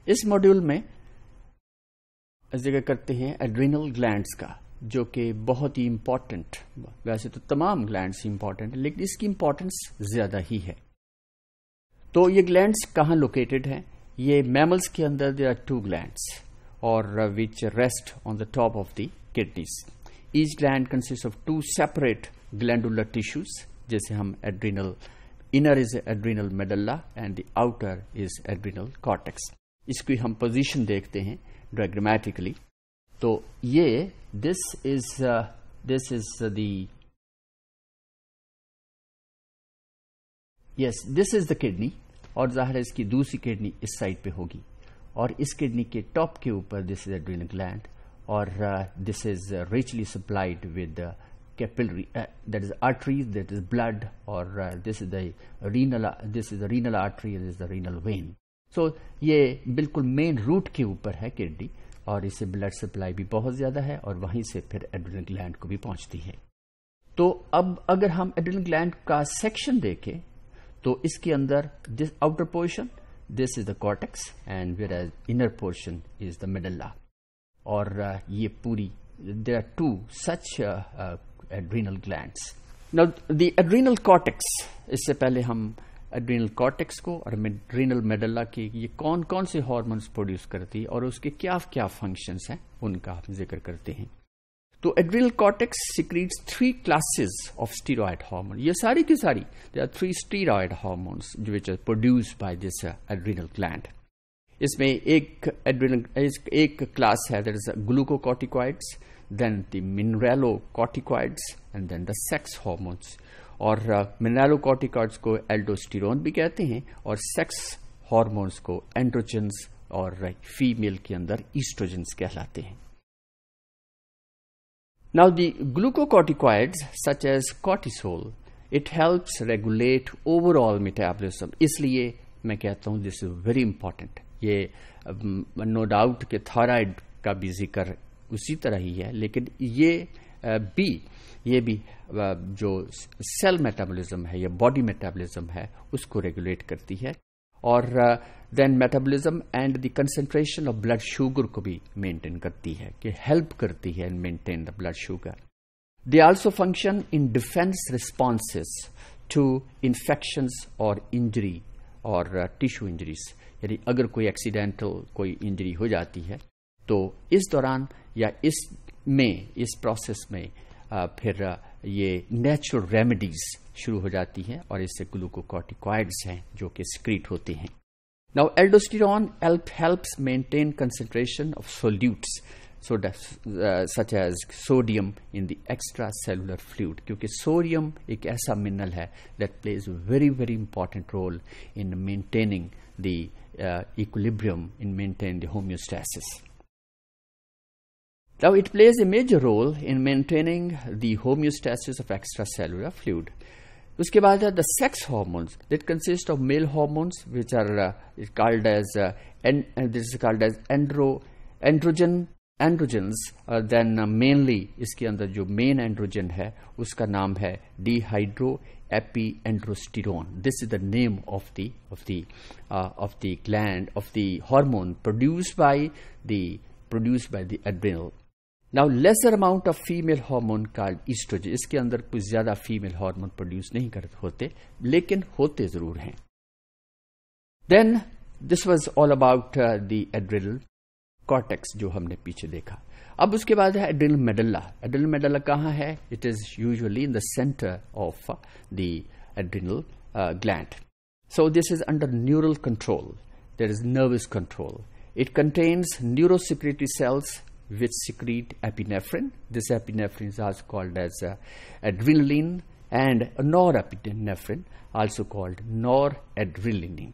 इस मॉड्यूल में जिक्र करते हैं एड्रिनल ग्लैंड्स का, जो कि बहुत ही इंपॉर्टेंट, वैसे तो तमाम ग्लैंड्स इंपॉर्टेंट है लेकिन इसकी इंपॉर्टेंस ज्यादा ही है। तो ये ग्लैंड्स कहाँ लोकेटेड हैं? ये मैमल्स के अंदर देयर आर 2 ग्लैंड्स और which rest on the top of the kidneys. Each gland consist of 2 separate glandular tissues, जैसे हम adrenal, inner is adrenal medulla and the outer is adrenal cortex. इसकी हम position देखते हैं diagrammatically. तो ये this is the kidney, और जाहिर है इसकी दूसरी किडनी इस साइड पे होगी, और इस किडनी के टॉप के ऊपर दिस इज एड्रिनल ग्लैंड, और this is richly supplied with capillary, that is arteries, that is blood, or this is the renal artery, this is the renal vein. So ये बिल्कुल मेन रूट के ऊपर है kidney, और इसे blood supply भी बहुत ज्यादा है और वहीं से फिर एड्रिनल ग्लैंड को भी पहुंचती है। तो अब अगर हम एड्रिनल ग्लैंड का सेक्शन देखें तो इसके अंदर this outer portion, this is the cortex, and whereas inner portion is the medulla, और ये पूरी there are 2 such adrenal glands. Now the adrenal cortex, इससे पहले हम adrenal cortex को और adrenal medulla के ये कौन कौन से हार्मोन्स प्रोड्यूस करती है और उसके क्या क्या फंक्शंस हैं उनका हम जिक्र करते हैं। तो adrenal cortex secretes 3 classes of steroid hormone. ये सारी की सारी there are 3 steroid hormones which are produced by this adrenal gland. इसमें एक क्लास है, that is glucocorticoids, then the mineralocorticoids, and then the sex hormones. और mineralocorticoids को aldosterone भी कहते हैं और सेक्स हार्मोन्स को एंड्रोजन्स और फीमेल के अंदर ईस्ट्रोजन्स कहलाते हैं। Now the glucocorticoids such as cortisol, it helps regulate overall metabolism. इसलिए मैं कहता हूं दिस इज वेरी इंपॉर्टेंट। ये नो डाउट कि थायराइड का भी जिक्र उसी तरह ही है, लेकिन ये भी जो सेल मेटाबॉलिज्म है या बॉडी मेटाबॉलिज्म है उसको रेगुलेट करती है, और then metabolism and the concentration of blood sugar को भी मेंटेन करती है, कि हेल्प करती है maintain the blood sugar. They also function in defence responses to infections और इंजरी और टिश्यू इंजरीज, यानी अगर कोई एक्सीडेंटल कोई इंजरी हो जाती है तो इस दौरान या इस प्रोसेस में फिर ये नेचुरल रेमेडीज शुरू हो जाती हैं, और इससे ग्लूकोकॉर्टिकॉइड्स हैं जो कि सिक्रीट होते हैं। Now aldosterone helps maintain concentration of solutes such as sodium in the extracellular fluid, क्योंकि सोडियम एक ऐसा मिनरल है that plays a very very important role in maintaining the equilibrium, in maintaining the homeostasis. Now it plays a major role in maintaining the homeostasis of extracellular fluid. उसके बाद है the sex hormones that consist of male hormones which are called as androgens, then mainly इसके अंदर जो main androgen है उसका नाम है dehydroepiandrosterone. This is the name of the gland of the hormone produced by the adrenal. Now lesser amount of female hormone called oestrogen, इसके अंदर कुछ ज्यादा फीमेल हार्मोन प्रोड्यूस नहीं करते होते, लेकिन होते जरूर हैं। Then this was all about the adrenal cortex जो हमने पीछे देखा। अब उसके बाद है एड्रिनल मेडल्ला। एड्रिनल मेडल्ला कहाँ है? It is usually in the centre of the adrenal gland. So this is under neural control, there is nervous control. It contains neurosecretory cells which secrete epinephrine. This epinephrine is also called as adrenaline, and norepinephrine, also called noradrenaline.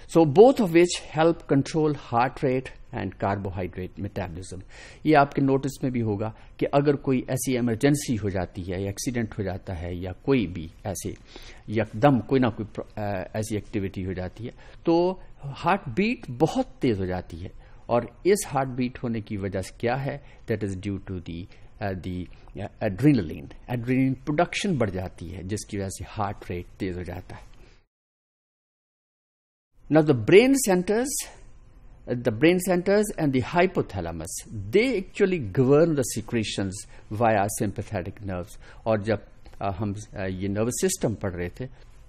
So both of which help control heart rate and carbohydrate metabolism. ये आपके notice में भी होगा कि अगर कोई ऐसी emergency हो जाती है या एक्सीडेंट हो जाता है या कोई भी ऐसे यकदम कोई ना कोई ऐसी एक्टिविटी हो जाती है तो हार्ट बीट बहुत तेज हो जाती है, और इस हार्ट बीट होने की वजह से क्या है? That is due to the adrenaline production बढ़ जाती है, जिसकी वजह से हार्ट रेट तेज हो जाता है। Now the brain centres the brain centers and the hypothalamus, they actually govern the secretions via sympathetic nerves. और जब हम ये नर्वस सिस्टम पढ़ रहे थे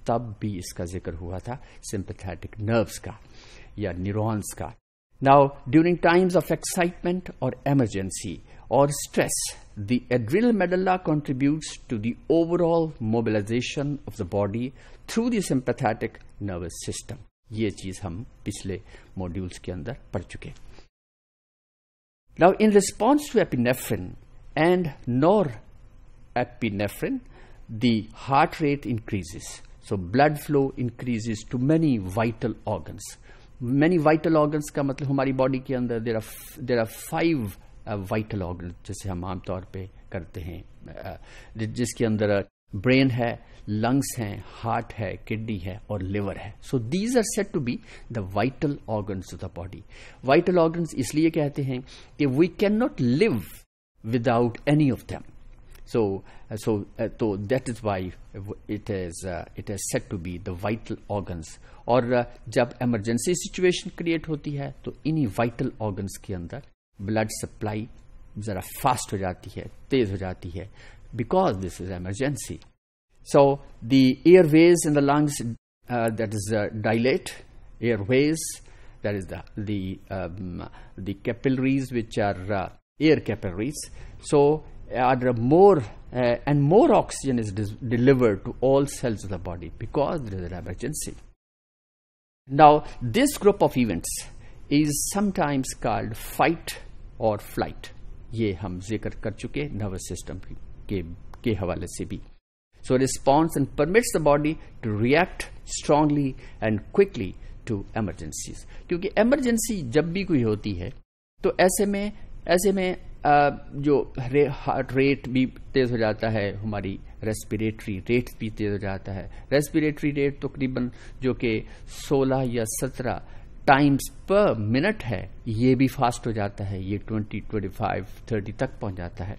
तब भी इसका जिक्र हुआ था sympathetic nerves का या न्यूरॉन्स का. Now, during times of excitement or emergency or stress, the adrenal medulla contributes to the overall mobilization of the body through the sympathetic nervous system. ये चीज हम पिछले मॉड्यूल्स के अंदर पढ़ चुके. Now, in response to epinephrine and norepinephrine, the heart rate increases. So, blood flow increases to many vital organs. Many vital organs का मतलब हमारी बॉडी के अंदर there are 5 vital organs जैसे हम आमतौर पे करते हैं, जिसके अंदर ब्रेन है, लंग्स हैं, हार्ट है, किडनी है और लिवर है. So these are said to be the vital organs of the body. Vital organs इसलिए कहते हैं कि we can not live without any of them. So that is why it is said to be the vital organs. और जब emergency situation create होती है तो इन्हीं vital organs के अंदर blood supply जरा fast हो जाती है, तेज हो जाती है, because this is emergency. So the airways in the lungs that is dilate, airways, that is the capillaries which are air capillaries. So are more and more oxygen is delivered to all cells of the body because there is an emergency. Now, this group of events is sometimes called fight or flight. ये हम जिक्र कर चुके nervous system के हवाले से भी. So, responds and permits the body to react strongly and quickly to emergencies. क्योंकि emergency जब भी कोई होती है तो ऐसे में जो हार्ट रेट भी तेज हो जाता है, हमारी रेस्पिरेटरी रेट भी तेज हो जाता है. रेस्पिरेटरी रेट तकरीबन जो कि 16 या 17 टाइम्स पर मिनट है, ये भी फास्ट हो जाता है, ये 20, 25, 30 तक पहुंच जाता है.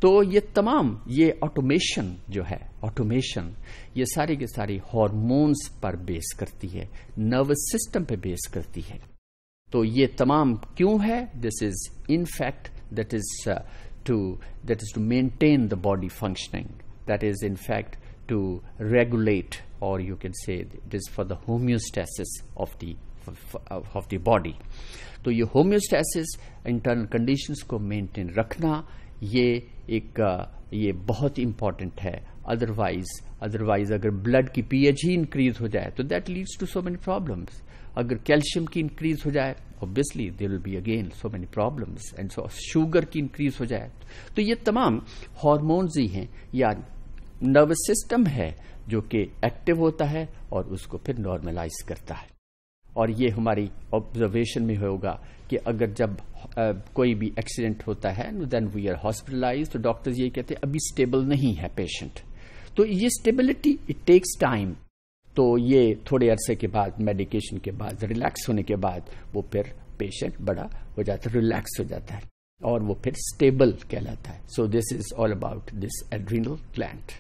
तो ये तमाम ये ऑटोमेशन जो है, ऑटोमेशन ये सारी की सारी हार्मोन्स पर बेस करती है, नर्वस सिस्टम पे बेस करती है. तो ये तमाम क्यों है? This is in fact that is to maintain the body functioning. That is in fact to regulate, or you can say it is for the homeostasis of the body. तो ये homeostasis internal conditions को maintain रखना ये बहुत important है. Otherwise अगर blood की pH ही increase हो जाए तो that leads to so many problems. अगर कैल्शियम की इंक्रीज हो जाए, obviously there will be again so many problems. And so sugar की इंक्रीज हो जाए, तो ये तमाम हार्मोन्स ही हैं या नर्वस सिस्टम है जो कि एक्टिव होता है और उसको फिर नॉर्मलाइज करता है. और ये हमारी ऑब्जर्वेशन में होगा कि अगर जब कोई भी एक्सीडेंट होता है देन वी आर हॉस्पिटलाइज्ड, तो डॉक्टर्स ये कहते हैं अभी स्टेबल नहीं है पेशेंट. तो ये स्टेबिलिटी इट टेक्स टाइम. तो ये थोड़े अरसे के बाद, मेडिकेशन के बाद, रिलैक्स होने के बाद वो फिर पेशेंट बड़ा हो जाता है, रिलैक्स हो जाता है और वो फिर स्टेबल कहलाता है. सो this is all about this adrenal gland.